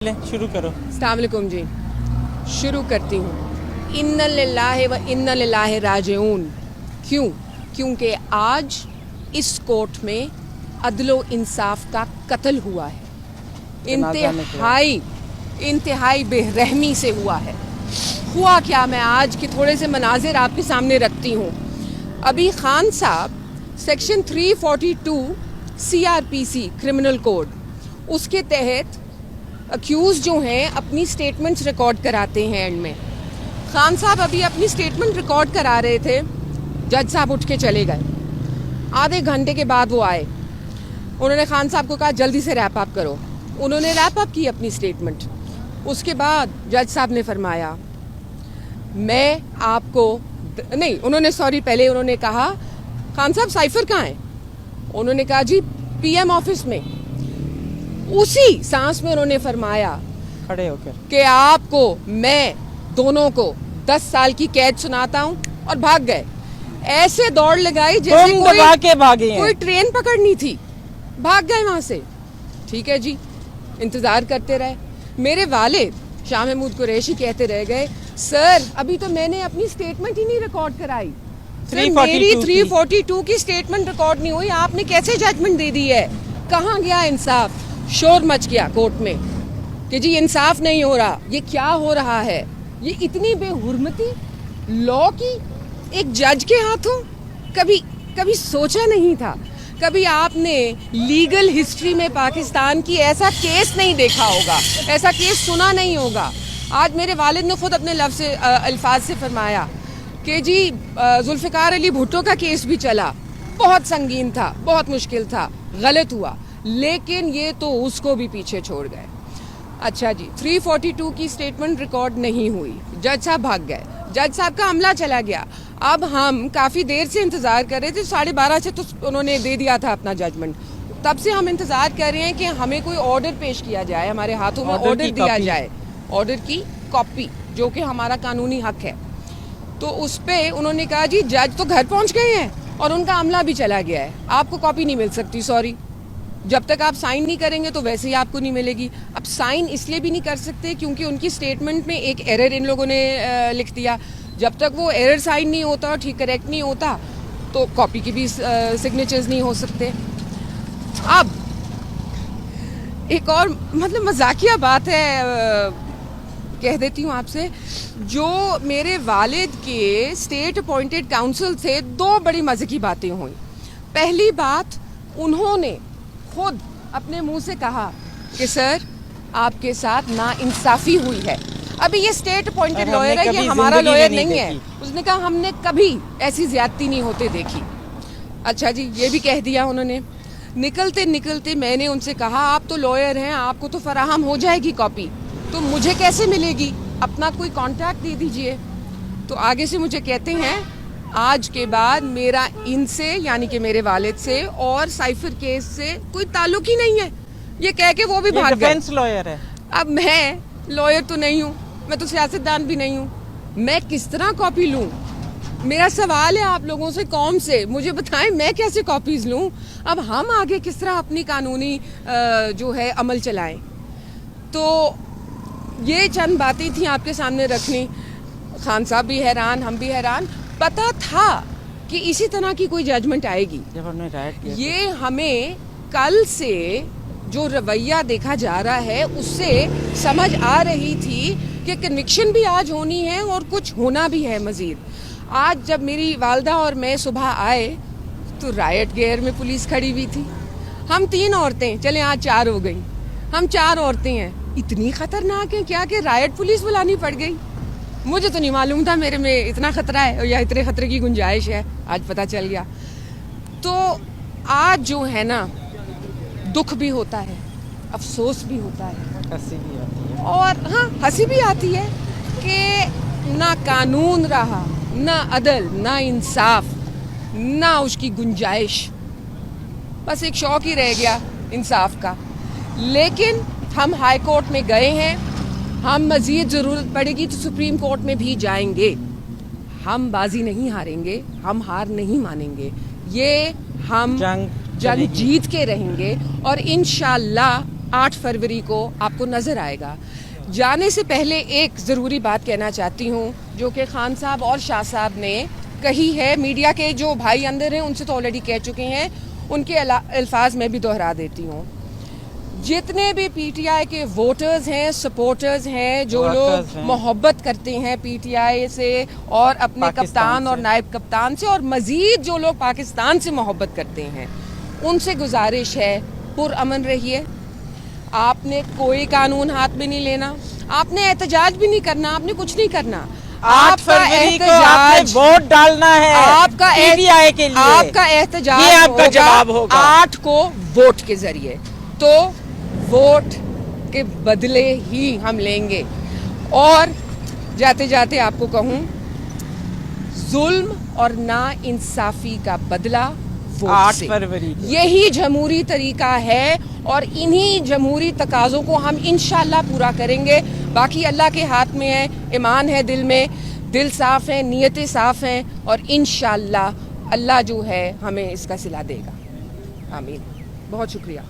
शुरू करो। अस्सलाम वालेकुम जी, शुरू करती हूँ। इन्ना लिल्लाहि व इन्ना लिल्लाहि राजिऊन। क्यों? क्योंकि आज इस कोर्ट में अदलो इंसाफ का कत्ल हुआ है। इंतहाई बेरहमी से हुआ है। हुआ क्या, मैं आज के थोड़े से मनाजिर आपके सामने रखती हूँ। अभी खान साहब सेक्शन 342 CRPC क्रिमिनल कोड, उसके तहत अक्यूज जो हैं अपनी स्टेटमेंट्स रिकॉर्ड कराते हैं एंड में। खान साहब अभी अपनी स्टेटमेंट रिकॉर्ड करा रहे थे, जज साहब उठ के चले गए। आधे घंटे के बाद वो आए, उन्होंने खान साहब को कहा जल्दी से रैप अप करो। उन्होंने रैप अप की अपनी स्टेटमेंट। उसके बाद जज साहब ने फरमाया मैं आपको नहीं, उन्होंने पहले उन्होंने कहा खान साहब साइफर कहाँ है? उन्होंने कहा जी PM ऑफिस में। उसी सांस में उन्होंने फरमाया खड़े होकर कि आपको मैं दोनों को 10 साल की कैद सुनाता हूं, और भाग गए। ऐसे दौड़ लगाई जैसे कोई ट्रेन पकड़नी थी, भाग गए वहां से। ठीक है जी, इंतजार करते रहे। मेरे वालिद शाह महमूद कुरैशी कहते रह गए सर अभी तो मैंने अपनी स्टेटमेंट ही नहीं रिकॉर्ड कराई। मेरी 342 की स्टेटमेंट रिकॉर्ड नहीं हुई, आपने कैसे जजमेंट दे दी है? कहाँ गया इंसाफ? शोर मच गया कोर्ट में कि जी इंसाफ नहीं हो रहा, ये क्या हो रहा है? ये इतनी बेहुरमती लॉ की एक जज के हाथों कभी सोचा नहीं था। कभी आपने लीगल हिस्ट्री में पाकिस्तान की ऐसा केस नहीं देखा होगा, ऐसा केस सुना नहीं होगा। आज मेरे वालिद ने खुद अपने लफ्ज़ से अल्फाज से फरमाया कि जी जुल्फ़िकार अली भुट्टो का केस भी चला, बहुत संगीन था, बहुत मुश्किल था, गलत हुआ, लेकिन ये तो उसको भी पीछे छोड़ गए। अच्छा जी, 342 की स्टेटमेंट रिकॉर्ड नहीं हुई, जज साहब भाग गए, जज साहब का अमला चला गया। अब हम काफ़ी देर से इंतज़ार कर रहे थे, 12:30 से तो उन्होंने दे दिया था अपना जजमेंट। तब से हम इंतज़ार कर रहे हैं कि हमें कोई ऑर्डर पेश किया जाए, हमारे हाथों में ऑर्डर दिया जाए, ऑर्डर की कॉपी, जो कि हमारा कानूनी हक है। तो उस पर उन्होंने कहा जी जज तो घर पहुँच गए हैं और उनका अमला भी चला गया है, आपको कॉपी नहीं मिल सकती, सॉरी। जब तक आप साइन नहीं करेंगे तो वैसे ही आपको नहीं मिलेगी। अब साइन इसलिए भी नहीं कर सकते क्योंकि उनकी स्टेटमेंट में एक एरर इन लोगों ने लिख दिया। जब तक वो एरर साइन नहीं होता, ठीक करेक्ट नहीं होता, तो कॉपी की भी सिग्नेचर्स नहीं हो सकते। अब एक और मतलब मजाकिया बात है, कह देती हूँ आपसे, जो मेरे वालिद के स्टेट अपॉइंटेड काउंसिल थे, 2 बड़ी मजे की बातें हुई। पहली बात, उन्होंने खुद अपने मुंह से कहा कि सर आपके साथ नाइंसाफी हुई है। अभी ये स्टेट अपॉइंटेड लॉयर है, ये हमारा लॉयर नहीं है। उसने कहा हमने कभी ऐसी ज्यादती नहीं होते देखी। अच्छा जी, ये भी कह दिया उन्होंने। निकलते निकलते मैंने उनसे कहा आप तो लॉयर हैं, आपको तो फराहम हो जाएगी कॉपी, तो मुझे कैसे मिलेगी? अपना कोई कॉन्टैक्ट दे दीजिए। तो आगे से मुझे कहते हैं आज के बाद मेरा इनसे यानी कि मेरे वालिद से और साइफर केस से कोई ताल्लुक ही नहीं है। ये कह के वो भी भाग गए। डिफेंस लॉयर है। अब मैं लॉयर तो नहीं हूँ, मैं तो सियासतदान भी नहीं हूँ, मैं किस तरह कॉपी लूँ? मेरा सवाल है आप लोगों से, कौम से, मुझे बताएं मैं कैसे कॉपीज लूँ? अब हम आगे किस तरह अपनी कानूनी जो है अमल चलाएं? तो ये चंद बातें थी आपके सामने रखनी। खान साहब भी हैरान, हम भी हैरान। पता था कि इसी तरह की कोई जजमेंट आएगी। जब हमने राइट किया ये हमें कल से जो रवैया देखा जा रहा है उससे समझ आ रही थी कि कन्विक्शन भी आज होनी है और कुछ होना भी है मजीद। आज जब मेरी वालदा और मैं सुबह आए तो रायट गेयर में पुलिस खड़ी हुई थी। हम 3 औरतें, चले आज 4 हो गई, हम 4 औरतें हैं। इतनी खतरनाक है क्या कि रायट पुलिस बुलानी पड़ गई? मुझे तो नहीं मालूम था मेरे में इतना खतरा है या इतने खतरे की गुंजाइश है, आज पता चल गया। तो आज जो है ना, दुख भी होता है, अफसोस भी होता है, हंसी भी आती है, और हाँ हंसी भी आती है कि ना कानून रहा, ना अदल, ना इंसाफ, ना उसकी गुंजाइश, बस एक शौक ही रह गया इंसाफ का। लेकिन हम हाई कोर्ट में गए हैं, हम मजीद ज़रूरत पड़ेगी तो सुप्रीम कोर्ट में भी जाएंगे। हम बाजी नहीं हारेंगे, हम हार नहीं मानेंगे, ये हम जंग जीत के रहेंगे और इंशाअल्लाह 8 फरवरी को आपको नज़र आएगा। जाने से पहले एक ज़रूरी बात कहना चाहती हूँ जो कि खान साहब और शाह साहब ने कही है, मीडिया के जो भाई अंदर हैं उनसे तो ऑलरेडी कह चुके हैं, उनके अल्फाज में भी दोहरा देती हूँ। जितने भी पीटीआई के वोटर्स हैं, सपोर्टर्स हैं, जो लोग मोहब्बत करते हैं पीटीआई से और अपने कप्तान और नायब कप्तान से, और मज़ीद जो लोग पाकिस्तान से मोहब्बत करते हैं, उनसे गुजारिश है पुरअमन रहिए। आपने कोई कानून हाथ में नहीं लेना, आपने एहतजाज भी नहीं करना, आपने कुछ नहीं करना। 8 फरवरी को आपने वोट डालना है आपका पीटीआई के लिए, आपका एहतजाज ये आपका जवाब होगा 8 को वोट के जरिए। तो वोट के बदले ही हम लेंगे। और जाते जाते आपको कहूँ, जुल्म और ना इंसाफी का बदला 8 फरवरी, यही जमहूरी तरीका है और इन्हीं जमहूरी तकाज़ों को हम इंशाल्लाह पूरा करेंगे। बाकी अल्लाह के हाथ में है, ईमान है दिल में, दिल साफ़ है, नीयतें साफ़ हैं और इंशाल्लाह अल्लाह जो है हमें इसका सिला देगा। आमीन। बहुत शुक्रिया।